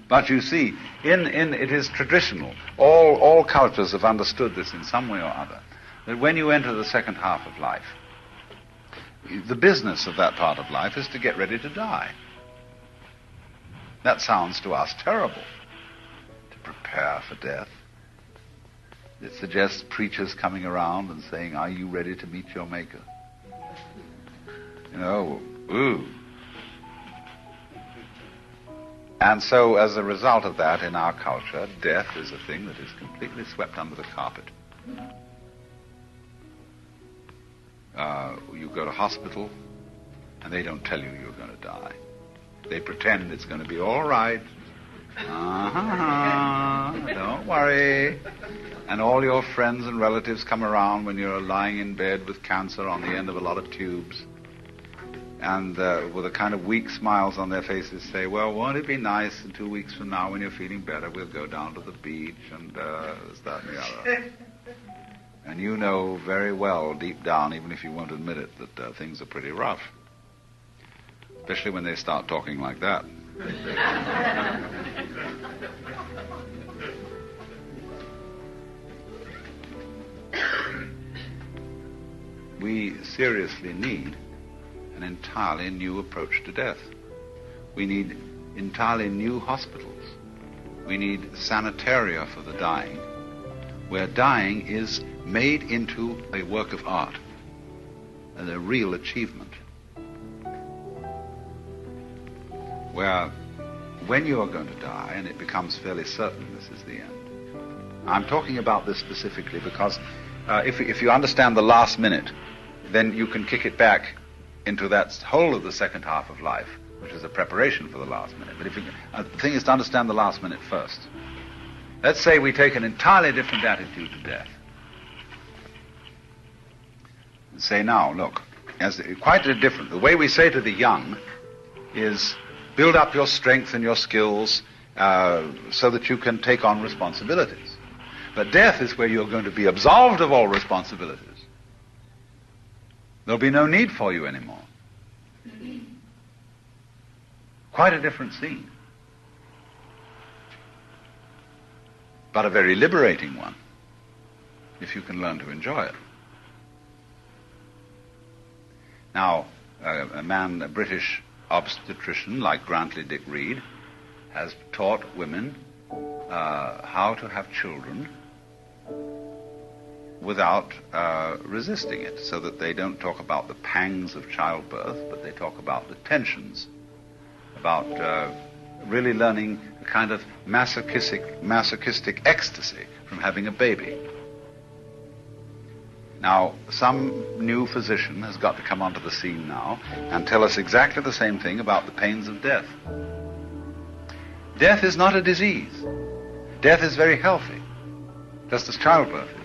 But you see, it is traditional. All cultures have understood this in some way or other, that when you enter the second half of life, the business of that part of life is to get ready to die. That sounds to us terrible, to prepare for death. It suggests preachers coming around and saying, "Are you ready to meet your Maker?" Ooh. And so, as a result of that, in our culture, death is a thing that is completely swept under the carpet. You go to hospital, and they don't tell you you're going to die. They pretend it's going to be all right. Don't worry. And all your friends and relatives come around when you're lying in bed with cancer on the end of a lot of tubes. And with a kind of weak smiles on their faces say, "Well, won't it be nice in 2 weeks from now when you're feeling better, we'll go down to the beach and this, that, and the other." And you know very well, deep down, even if you won't admit it, that things are pretty rough. Especially when they start talking like that. We seriously need an entirely new approach to death. We need entirely new hospitals. We need sanitaria for the dying, where dying is made into a work of art and a real achievement. Where when you are going to die, and it becomes fairly certain this is the end. I'm talking about this specifically because if you understand the last minute, then you can kick it back into that whole of the second half of life, which is a preparation for the last minute. But the thing is to understand the last minute first. Let's say we take an entirely different attitude to death. And say, now, look, quite different. The way we say to the young is, build up your strength and your skills so that you can take on responsibilities. But death is where you're going to be absolved of all responsibilities. There'll be no need for you anymore. Quite a different scene. But a very liberating one, if you can learn to enjoy it. Now, a British obstetrician like Grantley Dick Reed has taught women how to have children without resisting it, so that they don't talk about the pangs of childbirth, but they talk about the tensions, about really learning a kind of masochistic ecstasy from having a baby. Now, some new physician has got to come onto the scene now and tell us exactly the same thing about the pains of death. Death is not a disease. Death is very healthy, just as childbirth is.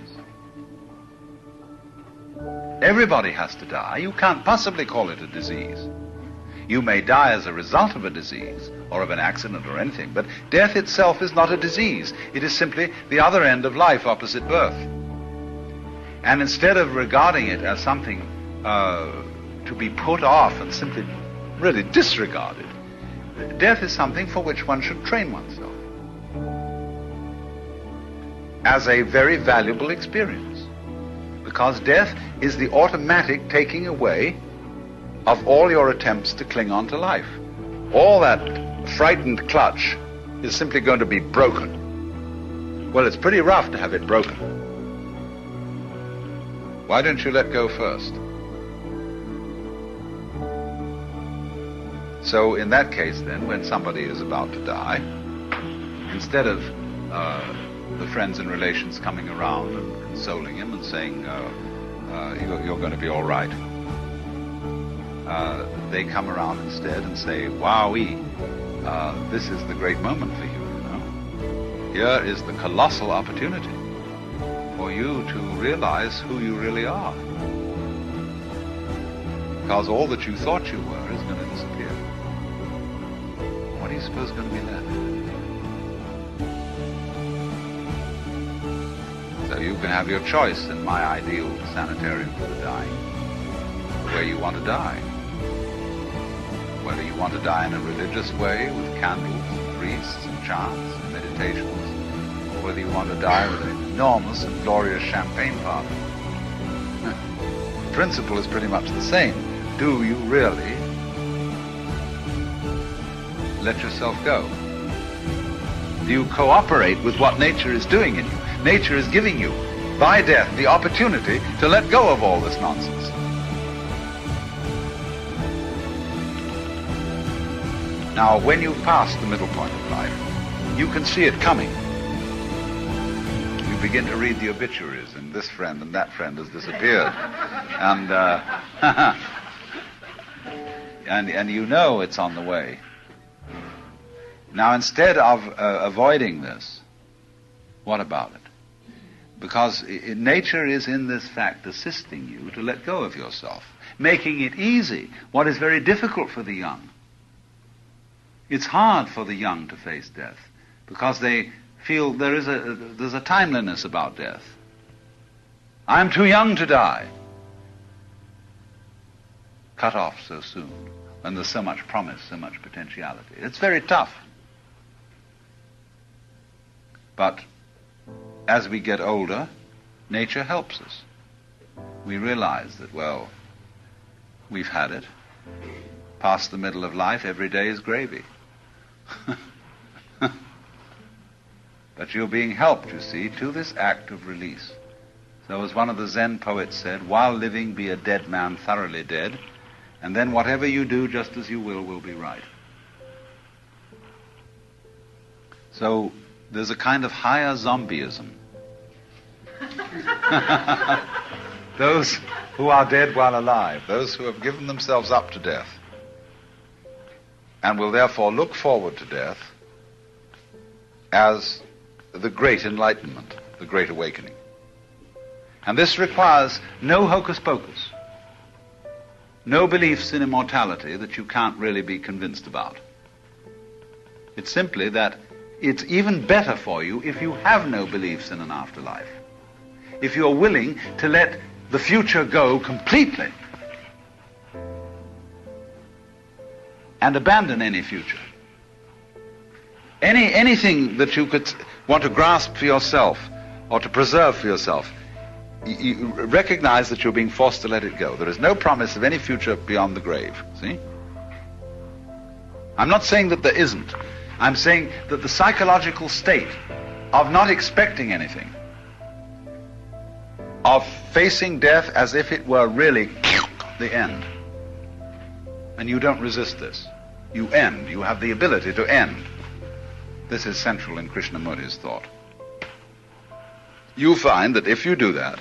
Everybody has to die. You can't possibly call it a disease. You may die as a result of a disease or of an accident or anything, but death itself is not a disease. It is simply the other end of life opposite birth. And instead of regarding it as something to be put off and simply really disregarded, death is something for which one should train oneself as a very valuable experience. Because death is the automatic taking away of all your attempts to cling on to life. All that frightened clutch is simply going to be broken. Well, it's pretty rough to have it broken. Why don't you let go first? So in that case, then, when somebody is about to die, instead of the friends and relations coming around and consoling him and saying, you're going to be all right, they come around instead and say, wowee, this is the great moment for you, you know. Here is the colossal opportunity for you to realize who you really are. Because all that you thought you were is going to disappear. What do you suppose is going to be left? So you can have your choice in my ideal sanitarium for the dying, where you want to die. Whether you want to die in a religious way with candles and priests and chants and meditations, or whether you want to die with an enormous and glorious champagne party. The principle is pretty much the same. Do you really let yourself go? Do you cooperate with what nature is doing in you? Nature is giving you, by death, the opportunity to let go of all this nonsense. Now, when you've passed the middle point of life, you can see it coming. You begin to read the obituaries, and this friend and that friend has disappeared. And you know it's on the way. Now, instead of avoiding this, what about it? Because nature is in this fact assisting you to let go of yourself, making it easy, what is very difficult for the young. It's hard for the young to face death because they feel there's a timeliness about death. I'm too young to die. Cut off so soon, when there's so much promise, so much potentiality. It's very tough. But as we get older, nature helps us. We realize that, well, we've had it. Past the middle of life, every day is gravy. But you're being helped, you see, to this act of release. So as one of the Zen poets said, while living be a dead man thoroughly dead, and then whatever you do just as you will be right. So there's a kind of higher zombieism. Those who are dead while alive, those who have given themselves up to death, and will therefore look forward to death as the great enlightenment, the great awakening. And this requires no hocus pocus, no beliefs in immortality that you can't really be convinced about. It's simply that it's even better for you if you have no beliefs in an afterlife, if you're willing to let the future go completely and abandon any future. Anything that you could want to grasp for yourself or to preserve for yourself, you recognize that you're being forced to let it go. There is no promise of any future beyond the grave, see? I'm not saying that there isn't. I'm saying that the psychological state of not expecting anything, of facing death as if it were really the end, and you don't resist this. You end. You have the ability to end. This is central in Krishnamurti's thought. You find that if you do that,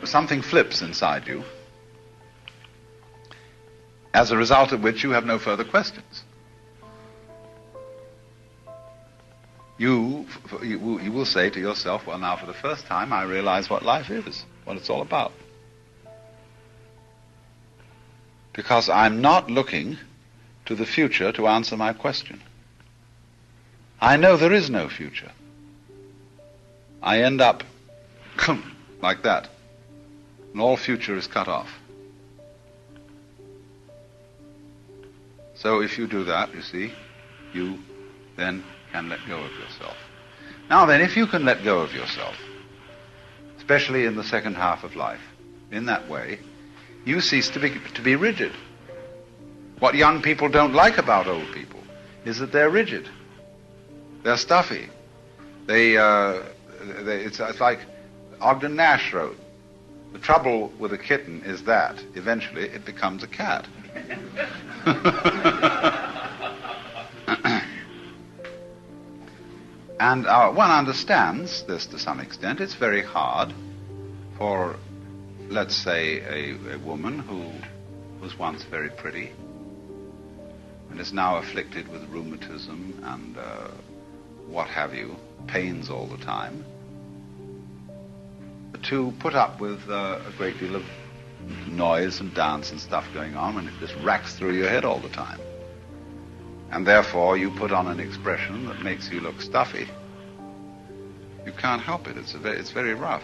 something flips inside you, as a result of which you have no further questions. You will say to yourself, well, now for the first time I realize what life is, what it's all about. Because I'm not looking to the future to answer my question. I know there is no future. I end up like that, and all future is cut off. So if you do that, you see, you then can let go of yourself. Now then, if you can let go of yourself, especially in the second half of life, in that way, you cease to be rigid. What young people don't like about old people is that they're rigid. They're stuffy. It's like Ogden Nash wrote, the trouble with a kitten is that eventually it becomes a cat. And one understands this to some extent. It's very hard for, let's say, a woman who was once very pretty and is now afflicted with rheumatism and what have you, pains all the time, to put up with a great deal of noise and dance and stuff going on, and it just racks through your head all the time. And therefore you put on an expression that makes you look stuffy. You can't help it. It's very rough.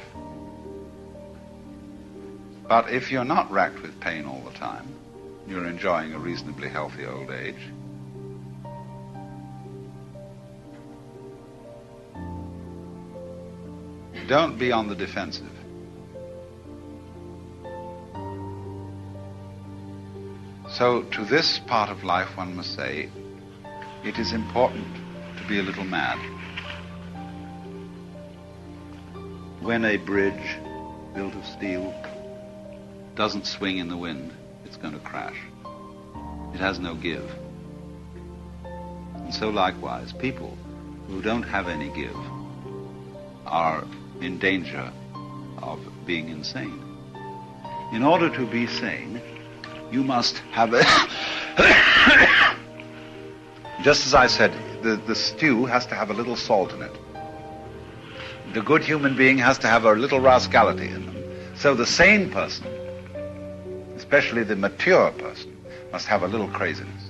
But if you're not racked with pain all the time, you're enjoying a reasonably healthy old age. Don't be on the defensive. So to this part of life, one must say, it is important to be a little mad. When a bridge built of steel doesn't swing in the wind, it's going to crash. It has no give. And so likewise, people who don't have any give are in danger of being insane. In order to be sane, you must have a... Just as I said, the stew has to have a little salt in it. The good human being has to have a little rascality in them. So the sane person, especially the mature person, must have a little craziness.